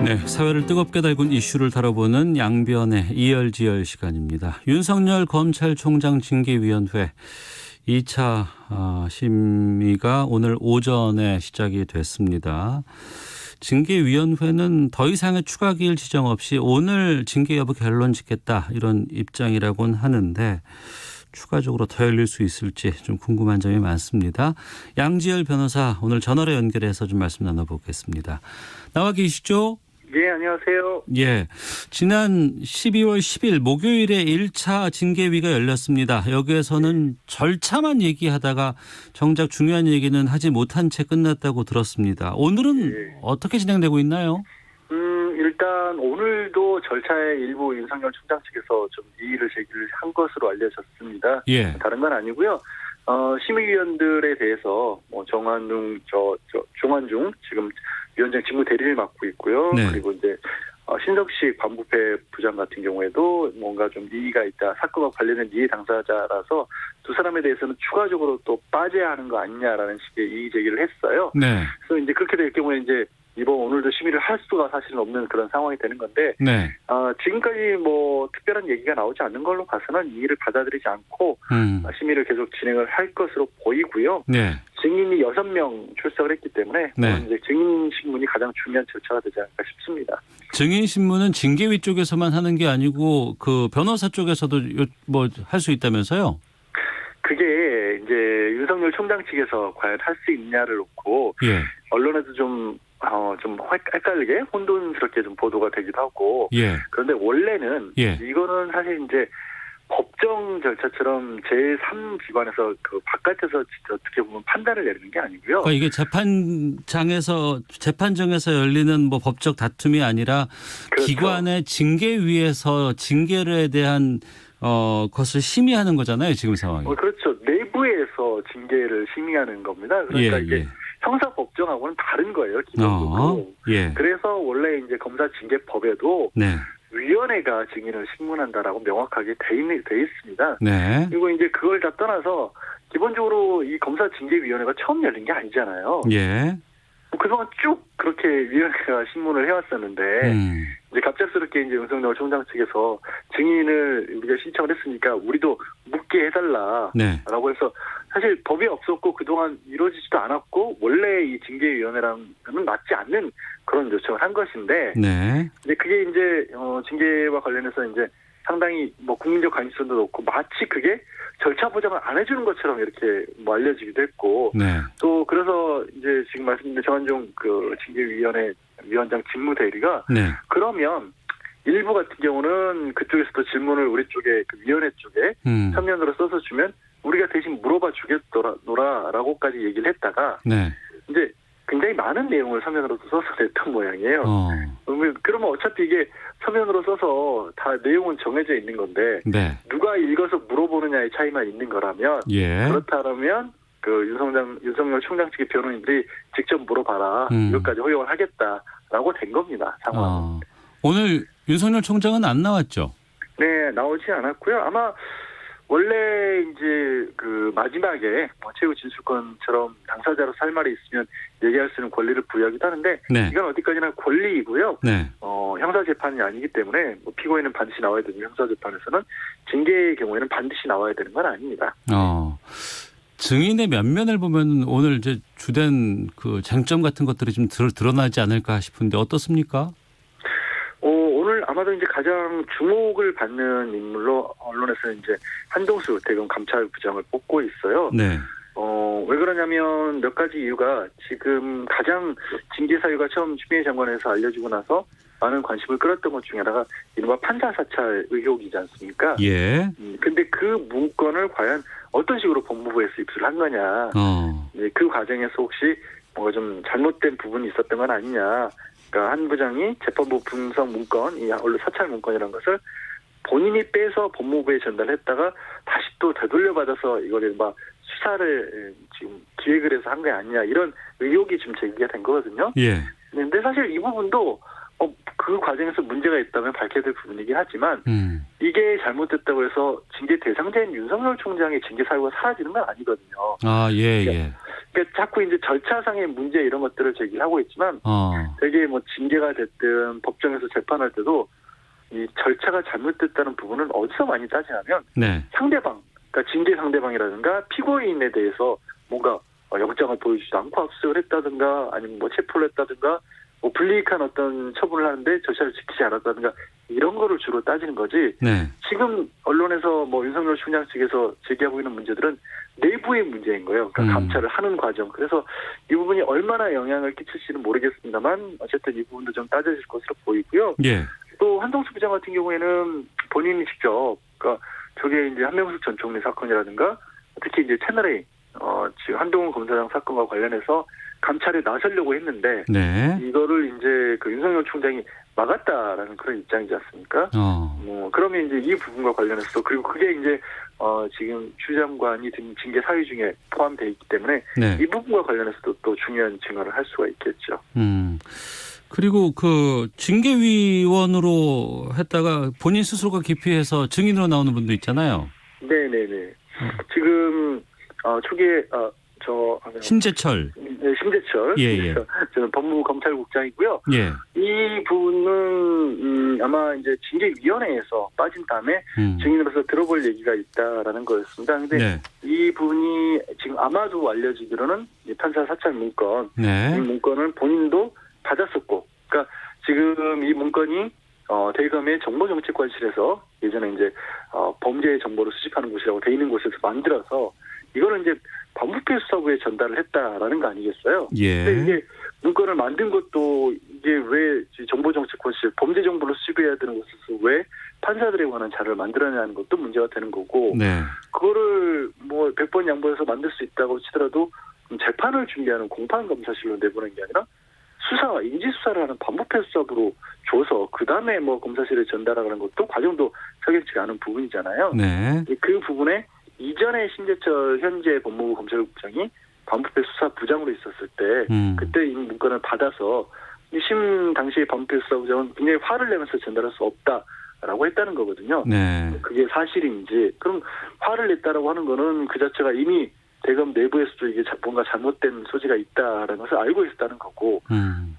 네, 사회를 뜨겁게 달군 이슈를 다뤄보는 양변의 이열지열 시간입니다. 윤석열 검찰총장 징계위원회 2차 심의가 오늘 오전에 시작이 됐습니다. 징계위원회는 더 이상의 추가 기일 지정 없이 오늘 징계 여부 결론 짓겠다 이런 입장이라고는 하는데 추가적으로 더 열릴 수 있을지 좀 궁금한 점이 많습니다. 양지열 변호사 오늘 전화로 연결해서 좀 말씀 나눠보겠습니다. 나와 계시죠? 예, 안녕하세요. 예, 지난 12월 10일 목요일에 1차 징계위가 열렸습니다. 여기에서는 절차만 얘기하다가 정작 중요한 얘기는 하지 못한 채 끝났다고 들었습니다. 오늘은 어떻게 진행되고 있나요? 일단 오늘도 절차의 일부 윤석열 총장 측에서 좀 이의를 제기를 한 것으로 알려졌습니다. 예. 다른 건 아니고요. 심의위원들에 대해서 정한중 지금 위원장 직무 대리를 맡고 있고요. 네. 그리고 이제 신석식 반부패 부장 같은 경우에도 뭔가 좀 이의가 있다. 사건과 관련된 이해 당사자라서 두 사람에 대해서는 추가적으로 또 빠져야 하는 거 아니냐라는 식의 이의 제기를 했어요. 네. 그래서 이제 그렇게 될 경우에 이제 이번 오늘도 심의를 할 수가 사실은 없는 그런 상황이 되는 건데, 네. 지금까지 뭐 특별한 얘기가 나오지 않는 걸로 봐서는 이의를 받아들이지 않고 심의를 계속 진행을 할 것으로 보이고요. 네. 증인이 6명 출석을 했기 때문에 네. 이제 증인 신문이 가장 중요한 절차가 되지 않을까 싶습니다. 증인 신문은 징계위 쪽에서만 하는 게 아니고 그 변호사 쪽에서도 뭐 할 수 있다면서요? 그게 이제 윤석열 총장 측에서 과연 할 수 있냐를 놓고 예. 언론에도 좀 헷갈리게 혼돈스럽게 좀 보도가 되기도 하고. 예. 그런데 원래는 예. 이거는 사실 이제 법정 절차처럼 제3기관에서 그 바깥에서 어떻게 보면 판단을 내리는 게 아니고요. 그러니까 이게 재판정에서 열리는 뭐 법적 다툼이 아니라 그렇죠. 기관의 징계위에서 징계에 대한 것을 심의하는 거잖아요, 지금 상황이. 그렇죠. 내부에서 징계를 심의하는 겁니다. 그러니까 예, 이게 예. 형사법정하고는 다른 거예요, 기본적으로. 예. 그래서 원래 이제 검사징계법에도 네. 위원회가 증인을 신문한다라고 명확하게 돼 있습니다. 네. 그리고 이제 그걸 다 떠나서 기본적으로 이 검사징계위원회가 처음 열린 게 아니잖아요. 예. 그동안 쭉 그렇게 위원회가 신문을 해왔었는데 이제 갑작스럽게 이제 윤석열 총장 측에서 증인을 우리가 신청을 했으니까 우리도 묻게 해달라라고 네. 해서 사실 법이 없었고 그동안 이루어지지도 않았고 원래 이 징계위원회랑은 맞지 않는 그런 요청을 한 것인데 네. 이제 그게 이제 징계와 관련해서 이제 상당히 뭐 국민적 관심성도 높고 마치 그게 절차 보장을 안 해주는 것처럼 이렇게 뭐 알려지기도 했고 네. 또 그래서 이제 지금 말씀드린 정한종 그 징계위원회 위원장 직무 대리가 네. 그러면 일부 같은 경우는 그쪽에서도 질문을 우리 쪽에 그 위원회 쪽에 서면으로 써서 주면 우리가 대신 물어봐 주겠노라라고까지 얘기를 했다가 네. 이제 굉장히 많은 내용을 서면으로도 써서 냈던 모양이에요. 그러면 어차피 이게 서면으로 써서 다 내용은 정해져 있는 건데 네. 누가 읽어서 물어보느냐의 차이만 있는 거라면 예. 그렇다면 그 윤석열 총장 측의 변호인들이 직접 물어봐라 이것까지 허용을 하겠다라고 된 겁니다. 상황은. 오늘 윤석열 총장은 안 나왔죠? 네, 나오지 않았고요. 아마 원래 이제 그 마지막에 최후 진술권처럼 당사자로 할 말이 있으면 얘기할 수 있는 권리를 부여하기도 하는데 네. 이건 어디까지나 권리이고요. 네. 형사 재판이 아니기 때문에 뭐 피고인은 반드시 나와야 되는 형사 재판에서는 징계의 경우에는 반드시 나와야 되는 건 아닙니다. 증인의 면면을 보면 오늘 이제 주된 그 쟁점 같은 것들이 좀 드러나지 않을까 싶은데 어떻습니까? 오늘 아마도 이제 가장 주목을 받는 인물로 언론에서 이제 한동수 대검 감찰부장을 뽑고 있어요. 네. 왜 그러냐면 몇 가지 이유가 지금 가장 징계 사유가 처음 추미애 장관에서 알려지고 나서 많은 관심을 끌었던 것 중에 하나가 이른바 판사 사찰 의혹이지 않습니까? 예. 근데 그 문건을 과연 어떤 식으로 법무부에서 입수를 한 거냐. 그 과정에서 혹시 뭔가 좀 잘못된 부분이 있었던 건 아니냐. 그러니까 한 부장이 재판부 분석 문건, 이 언론 사찰 문건이라는 것을 본인이 빼서 법무부에 전달했다가 다시 또 되돌려받아서 이거를 막 수사를 지금 기획을 해서 한 게 아니냐 이런 의혹이 지금 제기가 된 거거든요. 예. 근데 사실 이 부분도 그 과정에서 문제가 있다면 밝혀야 될 부분이긴 하지만 이게 잘못됐다고 해서 징계 대상자인 윤석열 총장의 징계 사유가 사라지는 건 아니거든요. 예, 예. 그러니까 자꾸 이제 절차상의 문제 이런 것들을 제기하고 있지만 되게 뭐 징계가 됐든 법정에서 재판할 때도 이 절차가 잘못됐다는 부분은 어디서 많이 따지냐면 네. 상대방, 그러니까 징계 상대방이라든가 피고인에 대해서 뭔가 영장을 보여주지도 않고 압수수색을 했다든가 아니면 뭐 체포를 했다든가 뭐 불이익한 어떤 처분을 하는데 절차를 지키지 않았다든가 이런 거를 주로 따지는 거지. 네. 지금 언론에서 뭐 윤석열 총장 측에서 제기하고 있는 문제들은 내부의 문제인 거예요. 그러니까 감찰을 하는 과정. 그래서 이 부분이 얼마나 영향을 끼칠지는 모르겠습니다만 어쨌든 이 부분도 좀 따져질 것으로 보이고요. 예. 또 한동수 부장 같은 경우에는 본인이 직접 그러니까 저게 이제 한명숙 전 총리 사건이라든가 특히 이제 채널A 지금 한동훈 검사장 사건과 관련해서 감찰에 나서려고 했는데 네. 이거를 이제 그 윤석열 총장이 막았다라는 그런 입장이지 않습니까? 그러면 이제 이 부분과 관련해서 그리고 그게 이제 지금 추 장관이 든 징계 사유 중에 포함되어 있기 때문에 네. 이 부분과 관련해서도 또 중요한 증언을 할 수가 있겠죠. 그리고 그 징계위원으로 했다가 본인 스스로가 기피해서 증인으로 나오는 분도 있잖아요. 네네네. 지금 초기에 심재철. 네, 심재철. 예. 저는 법무부 검찰국장이고요. 예. 이 분은 아마 이제 징계위원회에서 빠진 다음에 증인으로서 들어볼 얘기가 있다라는 거였습니다. 근데 네. 이 분이 지금 아마도 알려지기로는 판사 사찰 문건, 네. 이 문건을 본인도 받았었고, 그러니까 지금 이 문건이 대검의 정보정책관실에서 예전에 이제 범죄 정보를 수집하는 곳이라고 돼 있는 곳에서 만들어서 이거는 이제 반부패 수사부에 전달을 했다라는 거 아니겠어요? 예. 근데 이게 문건을 만든 것도 이게 왜 정보정책관실 범죄 정보를 수집해야 되는 곳에서 왜 판사들에 관한 자료를 만들어내는 것도 문제가 되는 거고, 네. 그거를 뭐 100번 양보해서 만들 수 있다고 치더라도 재판을 준비하는 공판 검사실로 내보낸 게 아니라 인지 수사를 하는 반부패 수사부로 줘서 그 다음에 뭐 검사실에 전달하는 것도 과정도 석연치가 않은 부분이잖아요. 네. 그 부분에 이전에 심재철 현재 법무부 검찰국장이 반부패 수사부장으로 있었을 때 그때 이 문건을 받아서 심 당시 반부패 수사부장은 굉장히 화를 내면서 전달할 수 없다라고 했다는 거거든요. 네. 그게 사실인지 그럼 화를 냈다라고 하는 거는 그 자체가 이미 대검 내부에서도 이게 뭔가 잘못된 소지가 있다라는 것을 알고 있었다는 거고,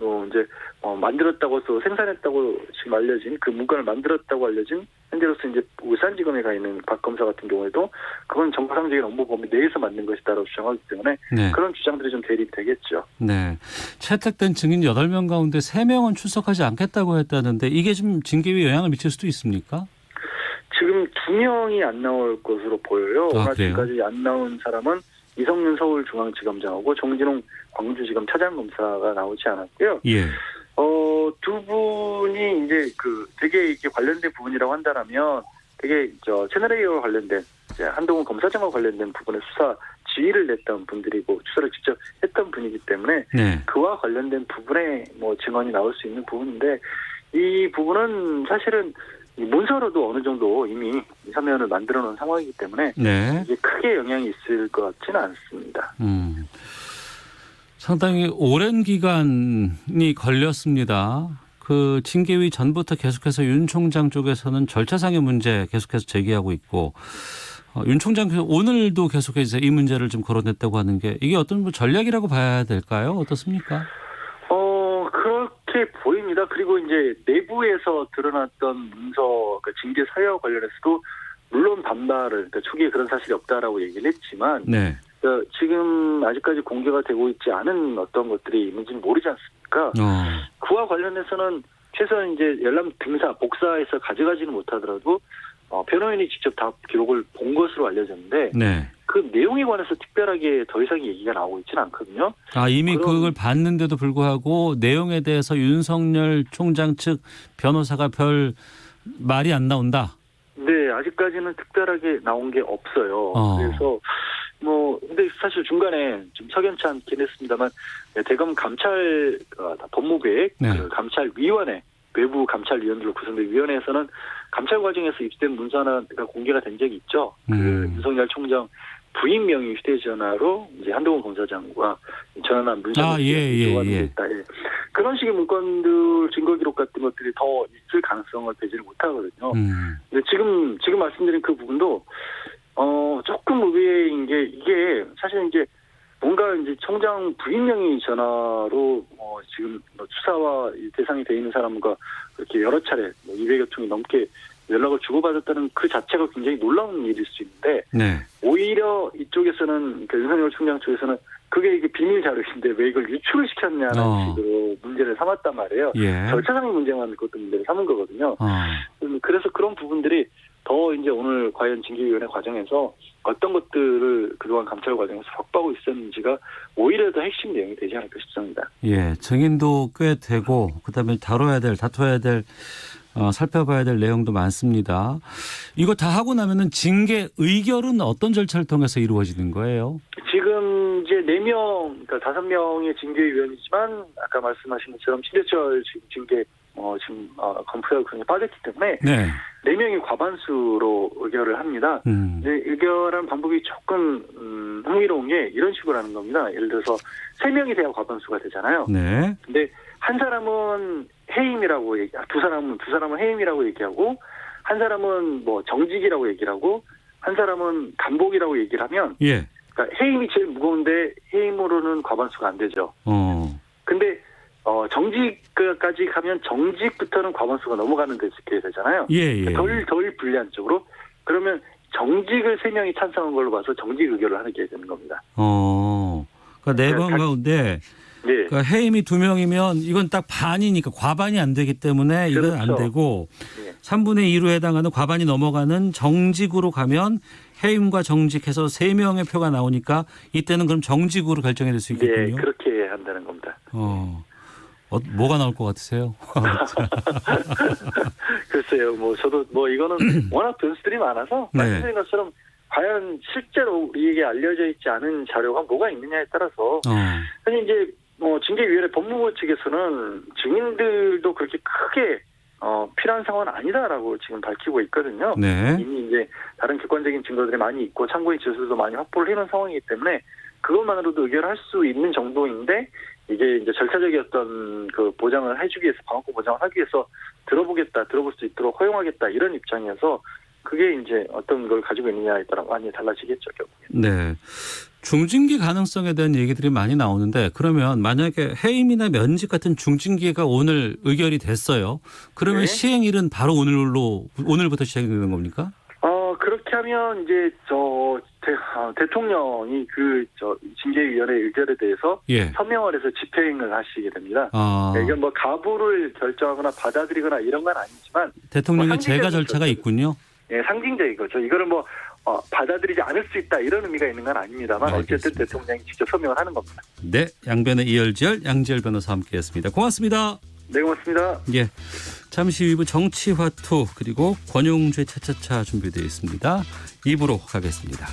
또 이제 만들었다고 또 생산했다고 지금 알려진 그 문건을 만들었다고 알려진 현재로서 이제 울산지검에 가 있는 박 검사 같은 경우에도 그건 정상적인 업무 범위 내에서 만든 것이다라고 주장하기 때문에 네. 그런 주장들이 좀 대립되겠죠. 네. 채택된 증인 8명 가운데 3명은 출석하지 않겠다고 했다는데 이게 좀 징계위에 영향을 미칠 수도 있습니까? 지금 2명이 안 나올 것으로 보여요. 지금까지 안 나온 사람은 이성윤 서울중앙지검장하고 정진홍 광주지검 차장검사가 나오지 않았고요. 예. 두 분이 이제 되게 이게 관련된 부분이라고 한다면 되게 채널A와 관련된 이제 한동훈 검사장과 관련된 부분의 수사 지휘를 냈던 분들이고 수사를 직접 했던 분이기 때문에 네. 그와 관련된 부분에 뭐 증언이 나올 수 있는 부분인데 이 부분은 사실은 문서로도 어느 정도 이미 사면을 만들어 놓은 상황이기 때문에 네. 이게 크게 영향이 있을 것 같지는 않습니다. 상당히 오랜 기간이 걸렸습니다. 그 징계위 전부터 계속해서 윤 총장 쪽에서는 절차상의 문제 계속해서 제기하고 있고 윤 총장께서 오늘도 계속해서 이 문제를 좀 거론했다고 하는 게 이게 어떤 뭐 전략이라고 봐야 될까요? 어떻습니까? 그렇게 보입니다. 그리고 이제 내부에서 드러났던 문서, 그러니까 징계 사유와 관련해서도 물론 반발을, 그러니까 초기에 그런 사실이 없다라고 얘기를 했지만, 네. 지금 아직까지 공개가 되고 있지 않은 어떤 것들이 있는지는 모르지 않습니까? 그와 관련해서는 최소한 이제 열람 등사, 복사해서 가져가지는 못하더라도 변호인이 직접 다 기록을 본 것으로 알려졌는데, 네. 그 내용에 관해서 특별하게 더 이상 얘기가 나오고 있지는 않거든요. 이미 그걸 봤는데도 불구하고 내용에 대해서 윤석열 총장 측 변호사가 별 말이 안 나온다? 네, 아직까지는 특별하게 나온 게 없어요. 그래서 근데 사실 중간에 좀 석연치 않긴 했습니다만 대검 감찰 법무계획 네. 그 감찰위원회 외부 감찰위원들로 구성된 위원회에서는 감찰 과정에서 입수된 문서 하나가 공개가 된 적이 있죠. 그 윤석열 총장 부인 명의 휴대전화로 이제 한동훈 검사장과 전화한 문서가 있다. 그런 식의 문건들, 증거 기록 같은 것들이 더 있을 가능성을 배제를 못하거든요. 근데 지금 말씀드린 그 부분도 조금 의외인 게 이게 사실 이제 뭔가 이제 총장 부임명의 전화로 지금 수사와 대상이 돼 있는 사람과 그렇게 여러 차례 200여 통이 넘게 연락을 주고받았다는 그 자체가 굉장히 놀라운 일일 수 있는데 네. 오히려 이쪽에서는 그러니까 윤석열 총장 쪽에서는 그게 이게 비밀 자료인데 왜 이걸 유출을 시켰냐는 식으로 문제를 삼았단 말이에요. 예. 절차상의 문제만 그것도 문제를 삼은 거거든요. 그래서 그런 부분들이 더 이제 오늘 과연 징계위원회 과정에서 어떤 것들을 그동안 감찰 과정에서 확보하고 있었는지가 오히려 더 핵심 내용이 되지 않을까 싶습니다. 예, 증인도 꽤 되고 그다음에 다뤄야 될 살펴봐야 될 내용도 많습니다. 이거 다 하고 나면은 징계 의결은 어떤 절차를 통해서 이루어지는 거예요? 지금 이제 4명, 그러니까 5명의 징계위원이지만 아까 말씀하신 것처럼 신재철 징계 지금 검토하고 그런 게 빠졌기 때문에 네. 4명이 과반수로 의결을 합니다. 근데 의결한 방법이 조금 흥미로운 게 이런 식으로 하는 겁니다. 예를 들어서 3명이 돼야 과반수가 되잖아요. 네. 근데 한 사람은 해임이라고 두 사람은 해임이라고 얘기하고 한 사람은 뭐 정직이라고 얘기를 하고 한 사람은 감복이라고 얘기를 하면 예. 그러니까 해임이 제일 무거운데 해임으로는 과반수가 안 되죠. 근데 정직까지 가면 정직부터는 과반수가 넘어가는 데 있게 되잖아요. 예. 덜 불리한 쪽으로. 그러면 정직을 3명이 찬성한 걸로 봐서 정직 의결을 하게 되는 겁니다. 그러니까 4번 가운데 예. 그러니까 해임이 2명이면 이건 딱 반이니까 과반이 안 되기 때문에 이건 그렇죠. 안 되고 예. 3분의 2로 해당하는 과반이 넘어가는 정직으로 가면 해임과 정직해서 3명의 표가 나오니까 이때는 그럼 정직으로 결정이 될 수 있겠군요. 예, 그렇게 한다는 겁니다. 뭐가 나올 것 같으세요? 글쎄요, 저도 이거는 워낙 변수들이 많아서 말씀드린 것처럼 과연 실제로 우리에게 알려져 있지 않은 자료가 뭐가 있느냐에 따라서 사실 이제 징계위원회 법무부 측에서는 증인들도 그렇게 크게 필요한 상황은 아니다라고 지금 밝히고 있거든요. 네. 이미 이제 다른 객관적인 증거들이 많이 있고 참고인 지수도 많이 확보를 해놓은 상황이기 때문에 그것만으로도 의결할 수 있는 정도인데 이게 이제 절차적이었던 그 보장을 해주기 위해서 방어권 보장을 하기 위해서 들어볼 수 있도록 허용하겠다 이런 입장이어서 그게 이제 어떤 걸 가지고 있느냐에 따라 많이 달라지겠죠, 결국에. 네. 중징계 가능성에 대한 얘기들이 많이 나오는데 그러면 만약에 해임이나 면직 같은 중징계가 오늘 의결이 됐어요. 그러면 네. 시행일은 바로 오늘부터 시행이 되는 겁니까? 그렇게 하면 이제 대통령이 징계위원회 의결에 대해서 예. 서명을 해서 집행을 하시게 됩니다. 이건 가부를 결정하거나 받아들이거나 이런 건 아니지만 대통령의 재가 절차가 있군요. 예, 상징적인 거죠. 이거를 받아들이지 않을 수 있다 이런 의미가 있는 건 아닙니다만 알겠습니다. 어쨌든 대통령이 직접 서명을 하는 겁니다. 네, 양변의 이열지열 양지열 변호사와 함께했습니다. 고맙습니다. 네, 고맙습니다. 예, 잠시 후 2부 정치화투 그리고 권용주의 차차차 준비되어 있습니다. 2부로 가겠습니다.